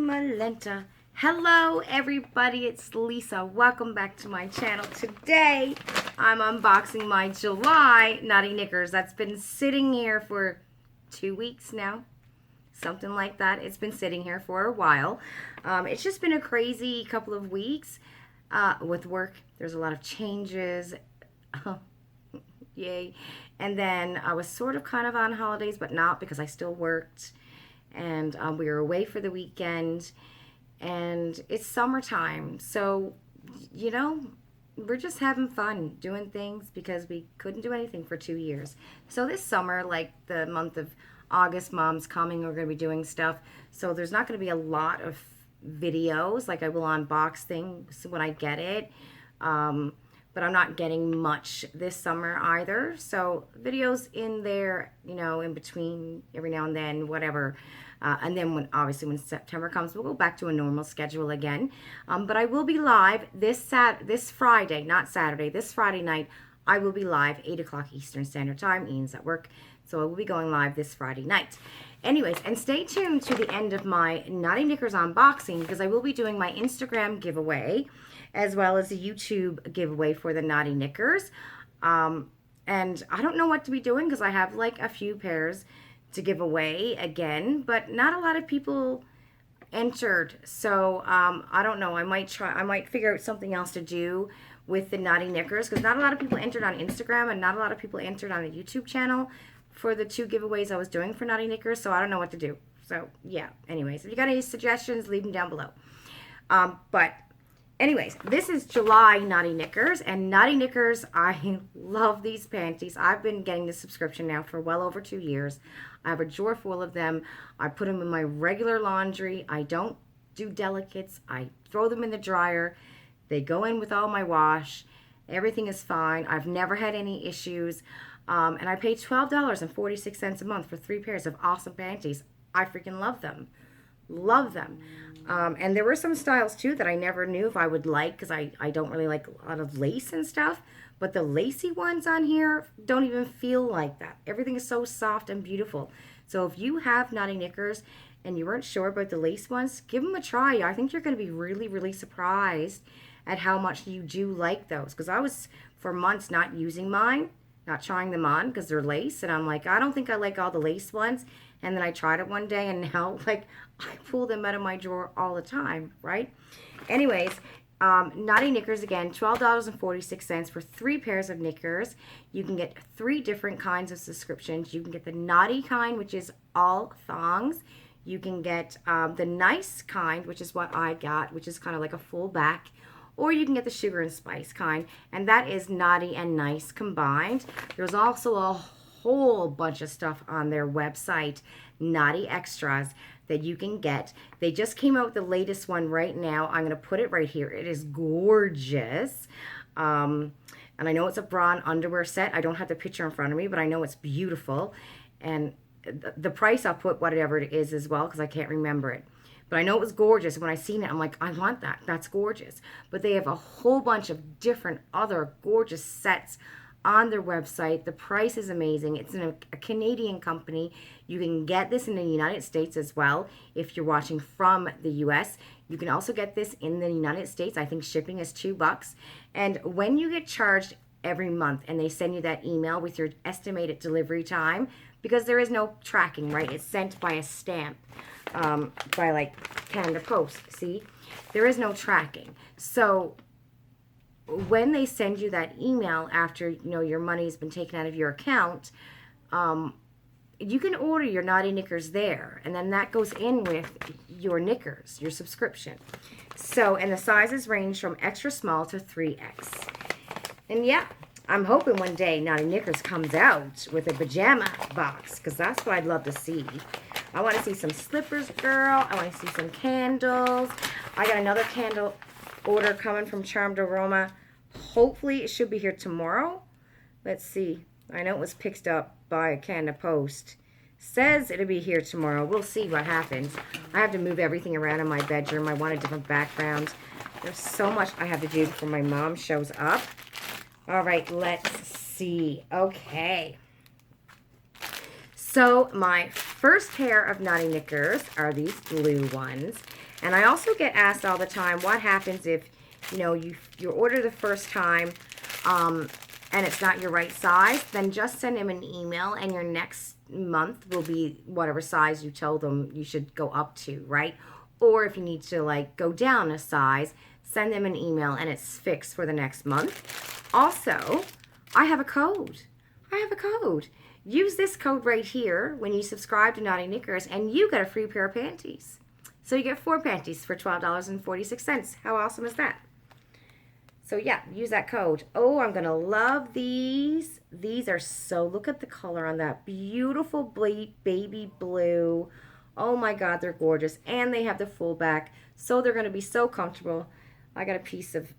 Malenta. Hello everybody, it's Lisa. Welcome back to my channel. Today I'm unboxing my July Knotty Knickers. That's been sitting here for 2 weeks now. Something like that. It's been sitting here for a while. It's just been a crazy couple of weeks with work. There's a lot of changes. Yay. And then I was sort of kind of on holidays, but not because I still worked. And we were away for the weekend. And it's summertime. So, you know, we're just having fun doing things because we couldn't do anything for 2 years. So this summer, like the month of August, Mom's coming. We're going to be doing stuff. So there's not going to be a lot of videos. Like I will unbox things when I get it. But I'm not getting much this summer either. So videos in there, you know, in between every now and then, whatever. And then obviously when September comes, we'll go back to a normal schedule again. But I will be live this Friday, not Saturday, this Friday night. I will be live 8 o'clock Eastern Standard Time. Ian's at work. So I will be going live this Friday night. Anyways, and stay tuned to the end of my Knotty Knickers unboxing because I will be doing my Instagram giveaway as well as a YouTube giveaway for the Knotty Knickers. And I don't know what to be doing because I have like a few pairs to give away again, but not a lot of people entered. So I don't know. I might figure out something else to do with the Knotty Knickers because not a lot of people entered on Instagram and not a lot of people entered on the YouTube channel for the 2 giveaways I was doing for Knotty Knickers, so I don't know what to do. So, yeah. Anyways, if you got any suggestions, leave them down below. But, anyways, this is July Knotty Knickers, and Knotty Knickers, I love these panties. I've been getting this subscription now for well over 2 years. I have a drawer full of them. I put them in my regular laundry. I don't do delicates. I throw them in the dryer. They go in with all my wash. Everything is fine. I've never had any issues. And I pay $12.46 a month for 3 pairs of awesome panties. I freaking love them. Love them. And there were some styles, too, that I never knew if I would like because I don't really like a lot of lace and stuff. But the lacy ones on here don't even feel like that. Everything is so soft and beautiful. So if you have Knotty Knickers and you weren't sure about the lace ones, give them a try. I think you're going to be really, really surprised at how much you do like those. Because I was, for months, not using mine. Not trying them on because they're lace, and I'm like, I don't think I like all the lace ones. And then I tried it one day, and now like I pull them out of my drawer all the time, right? Anyways, Knotty Knickers again, $12.46 for 3 pairs of knickers. You can get 3 different kinds of subscriptions. You can get the naughty kind, which is all thongs. You can get the nice kind, which is what I got, which is kind of like a full back. Or you can get the sugar and spice kind, and that is naughty and nice combined. There's also a whole bunch of stuff on their website, Naughty Extras, that you can get. They just came out with the latest one right now. I'm going to put it right here. It is gorgeous. And I know it's a bra and underwear set. I don't have the picture in front of me, but I know it's beautiful. And the price, I'll put whatever it is as well because I can't remember it. But I know it was gorgeous. When I seen it, I'm like, I want that. That's gorgeous. But they have a whole bunch of different other gorgeous sets on their website. The price is amazing. It's a Canadian company. You can get this in the United States as well if you're watching from the US. You can also get this in the United States. I think shipping is $2. And when you get charged every month and they send you that email with your estimated delivery time, because there is no tracking, right? It's sent by a stamp. By like Canada Post, see? There is no tracking. So when they send you that email after, you know, your money's been taken out of your account, you can order your Knotty Knickers there. And then that goes in with your knickers, your subscription. So, and the sizes range from extra small to 3X. And yeah, I'm hoping one day Knotty Knickers comes out with a pajama box because that's what I'd love to see. I want to see some slippers, girl. I want to see some candles. I got another candle order coming from Charmed Aroma. Hopefully, it should be here tomorrow. Let's see. I know it was picked up by Canada Post. Says it'll be here tomorrow. We'll see what happens. I have to move everything around in my bedroom. I want a different background. There's so much I have to do before my mom shows up. All right, let's see. Okay. So my first pair of Knotty Knickers are these blue ones. And I also get asked all the time, what happens if, you know, you order the first time and it's not your right size? Then just send them an email and your next month will be whatever size you told them you should go up to, right? Or if you need to like go down a size, send them an email and it's fixed for the next month. Also, I have a code. Use this code right here when you subscribe to Knotty Knickers and you get a free pair of panties. So you get 4 panties for $12.46. How awesome is that? So yeah, use that code. Oh, I'm going to love these. These are so, look at the color on that. Beautiful baby blue. Oh my God, they're gorgeous. And they have the full back. So they're going to be so comfortable. I got a piece of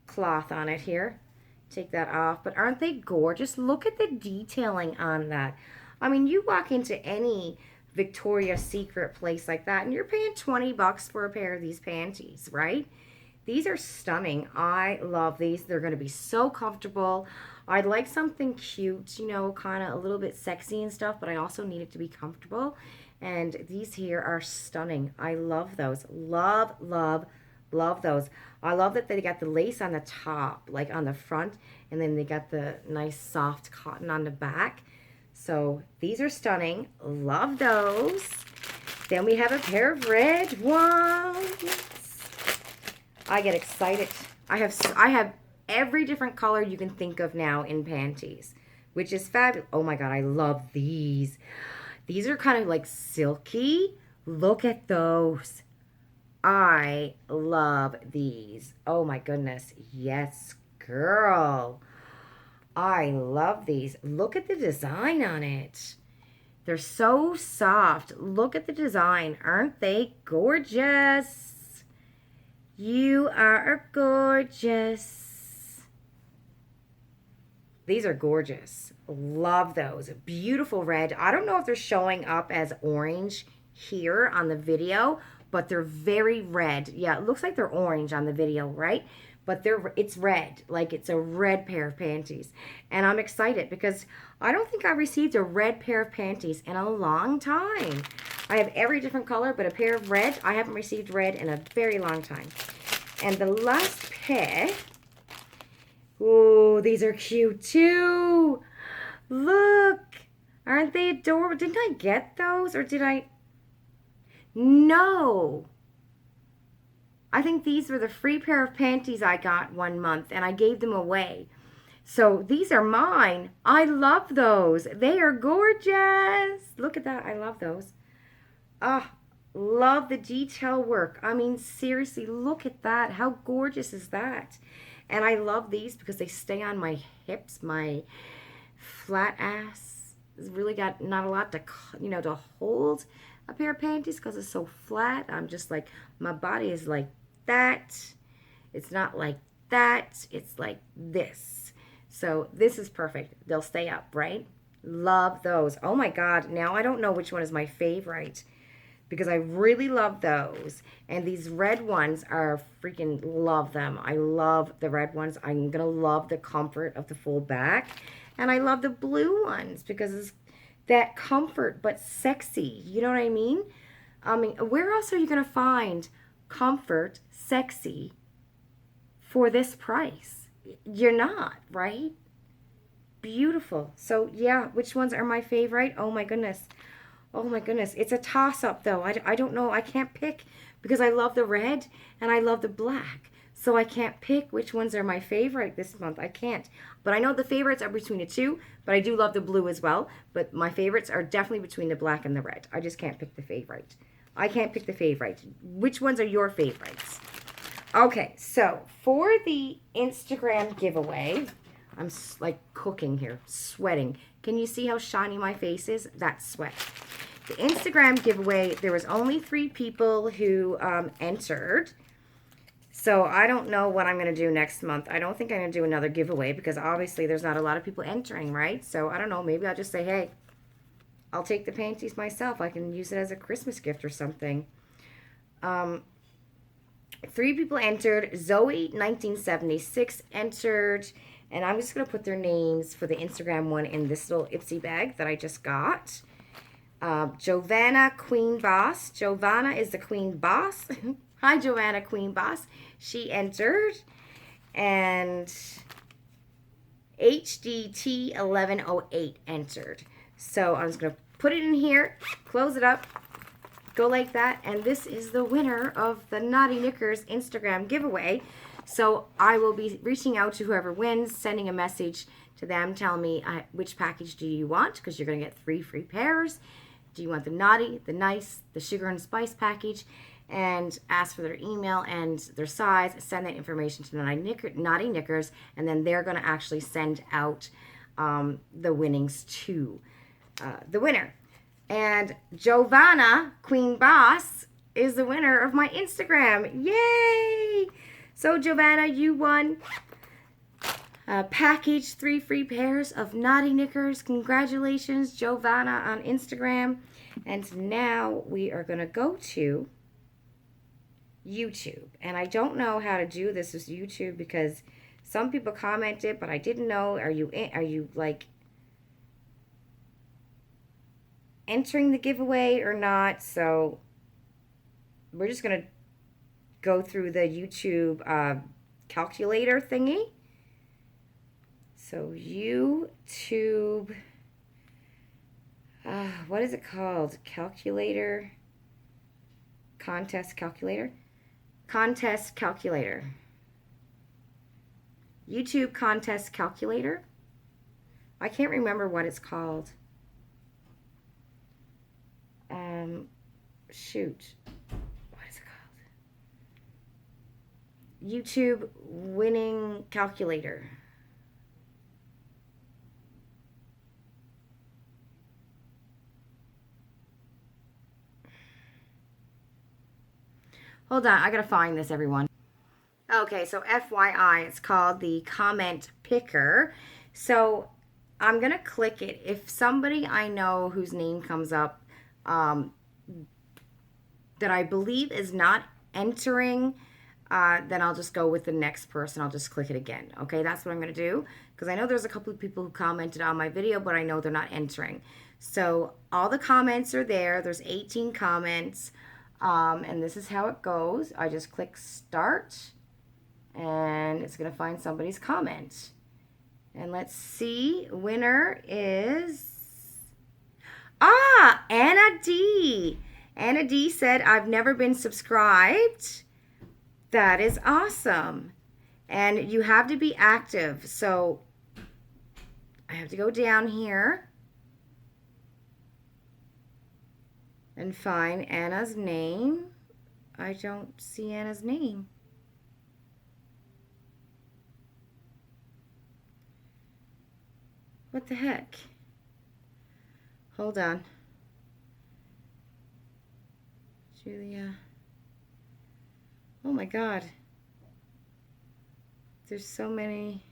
cloth on it here. Take that off. But aren't they gorgeous? Look at the detailing on that. I mean, you walk into any Victoria's Secret place like that and you're paying 20 bucks for a pair of these panties, right? These are stunning. I love these. They're going to be so comfortable. I'd like something cute, you know, kind of a little bit sexy and stuff, but I also need it to be comfortable. And these here are stunning. I love those. Love, love, love those. I love that they got the lace on the top, like on the front, and then they got the nice soft cotton on the back. So these are stunning. Love those. Then we have a pair of red ones. I get excited. I have every different color you can think of now in panties, which is fabulous. Oh my God, I love these. These are kind of like silky. Look at those. I love these. Oh my goodness. Yes, girl. I love these. Look at the design on it. They're so soft. Look at the design. Aren't they gorgeous? You are gorgeous. These are gorgeous. Love those. Beautiful red. I don't know if they're showing up as orange here on the video, but they're very red. Yeah, it looks like they're orange on the video, right? But it's red. Like it's a red pair of panties. And I'm excited because I don't think I received a red pair of panties in a long time. I have every different color, but a pair of red, I haven't received red in a very long time. And the last pair, oh, these are cute too. Look, aren't they adorable? Didn't I get those or did I? No. I think these were the free pair of panties I got one month and I gave them away. So these are mine. I love those. They are gorgeous. Look at that. I love those. Ah, love the detail work. I mean, seriously, look at that. How gorgeous is that? And I love these because they stay on my hips, my flat ass. It's really got not a lot to, you know, to hold a pair of panties because it's so flat. I'm just like, my body is like that. It's not like that. It's like this. So this is perfect. They'll stay up, right? Love those. Oh my God. Now I don't know which one is my favorite because I really love those. And these red ones are freaking love them. I love the red ones. I'm going to love the comfort of the full back. And I love the blue ones because it's that comfort but sexy. You know what I mean? I mean, where else are you going to find comfort, sexy for this price? You're not, right? Beautiful. So yeah, which ones are my favorite? Oh my goodness. Oh my goodness. It's a toss-up though. I don't know. I can't pick because I love the red and I love the black. So I can't pick which ones are my favorite this month. I can't. But I know the favorites are between the two, but I do love the blue as well. But my favorites are definitely between the black and the red. I just can't pick the favorite. I can't pick the favorite. Which ones are your favorites? Okay, so for the Instagram giveaway, I'm like cooking here, sweating. Can you see how shiny my face is? That's sweat. The Instagram giveaway, there was only 3 people who entered. So I don't know what I'm going to do next month. I don't think I'm going to do another giveaway because obviously there's not a lot of people entering, right? So I don't know. Maybe I'll just say, hey, I'll take the panties myself. I can use it as a Christmas gift or something. 3 people entered. Zoe, 1976, entered. And I'm just going to put their names for the Instagram one in this little Ipsy bag that I just got. Giovanna Queen Boss. Giovanna is the Queen Boss. Hi, Giovanna Queen Boss. She entered. And HDT1108 entered. So I'm just going to put it in here, close it up, go like that. And this is the winner of the Knotty Knickers Instagram giveaway. So I will be reaching out to whoever wins, sending a message to them, telling me which package do you want, because you're going to get 3 free pairs. Do you want the naughty, the nice, the sugar and spice package? And ask for their email and their size. Send that information to Knotty Knickers, and then they're going to actually send out the winnings to the winner. And Giovanna Queen Boss is the winner of my Instagram. Yay! So Giovanna, you won a package, 3 free pairs of Knotty Knickers. Congratulations, Giovanna, on Instagram. And now we are going to go to YouTube. And I don't know how to do this with YouTube because some people commented, but I didn't know. Are you like entering the giveaway or not? So we're just going to go through the YouTube calculator thingy. So YouTube, what is it called? Calculator, contest calculator, contest calculator, YouTube contest calculator. I can't remember what it's called. Shoot. What is it called? YouTube winning calculator. Hold on, I gotta find this, everyone. Okay, so FYI, it's called the comment picker. So I'm gonna click it. If somebody I know whose name comes up that I believe is not entering, then I'll just go with the next person. I'll just click it again. Okay, that's what I'm gonna do, because I know there's a couple of people who commented on my video, but I know they're not entering. So all the comments are there. There's 18 comments. And this is how it goes. I just click start and it's going to find somebody's comment. And let's see, winner is, Anna D. Anna D said, I've never been subscribed. That is awesome. And you have to be active. So I have to go down here and find Anna's name. I don't see Anna's name. What the heck? Hold on. Julia. Oh my God. There's so many.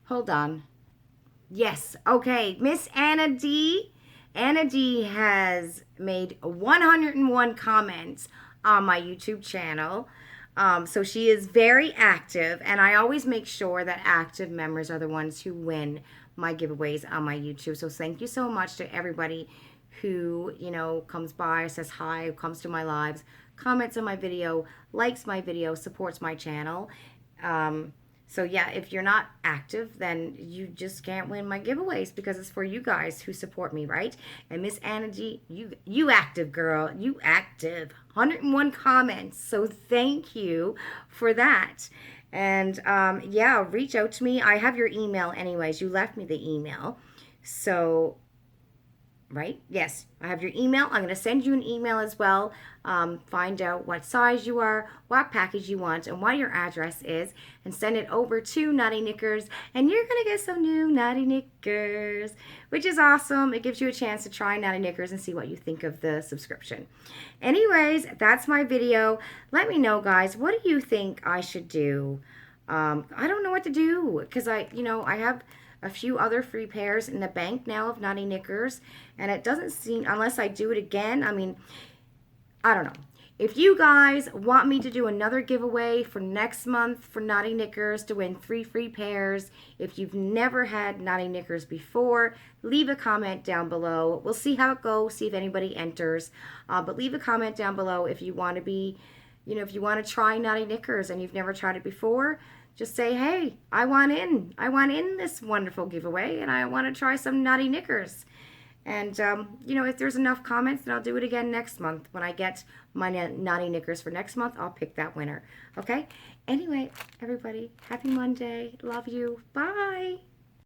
Hold on. Yes, okay, Miss Anna D. Anna D has made 101 comments on my YouTube channel. So she is very active, and I always make sure that active members are the ones who win my giveaways on my YouTube. So thank you so much to everybody who, you know, comes by, says hi, comes to my lives, comments on my video, likes my video, supports my channel. So yeah, if you're not active, then you just can't win my giveaways, because it's for you guys who support me, right? And Miss Anna G, you active, girl. You active. 101 comments. So thank you for that. And yeah, reach out to me. I have your email anyways. You left me the email. So, right? Yes, I have your email. I'm going to send you an email as well. Find out what size you are, what package you want, and what your address is, and send it over to Knotty Knickers, and you're going to get some new Knotty Knickers, which is awesome. It gives you a chance to try Knotty Knickers and see what you think of the subscription. Anyways, that's my video. Let me know, guys, what do you think I should do? I don't know what to do, because I have a few other free pairs in the bank now of Knotty Knickers, and it doesn't seem, unless I do it again, I mean, I don't know. If you guys want me to do another giveaway for next month for Knotty Knickers to win 3 free pairs, if you've never had Knotty Knickers before, leave a comment down below. We'll see how it goes, see if anybody enters. But leave a comment down below if you want to be, if you want to try Knotty Knickers and you've never tried it before. Just say, hey, I want in. I want in this wonderful giveaway, and I want to try some Knotty Knickers. And, if there's enough comments, then I'll do it again next month. When I get my Knotty Knickers for next month, I'll pick that winner. Okay? Anyway, everybody, happy Monday. Love you. Bye.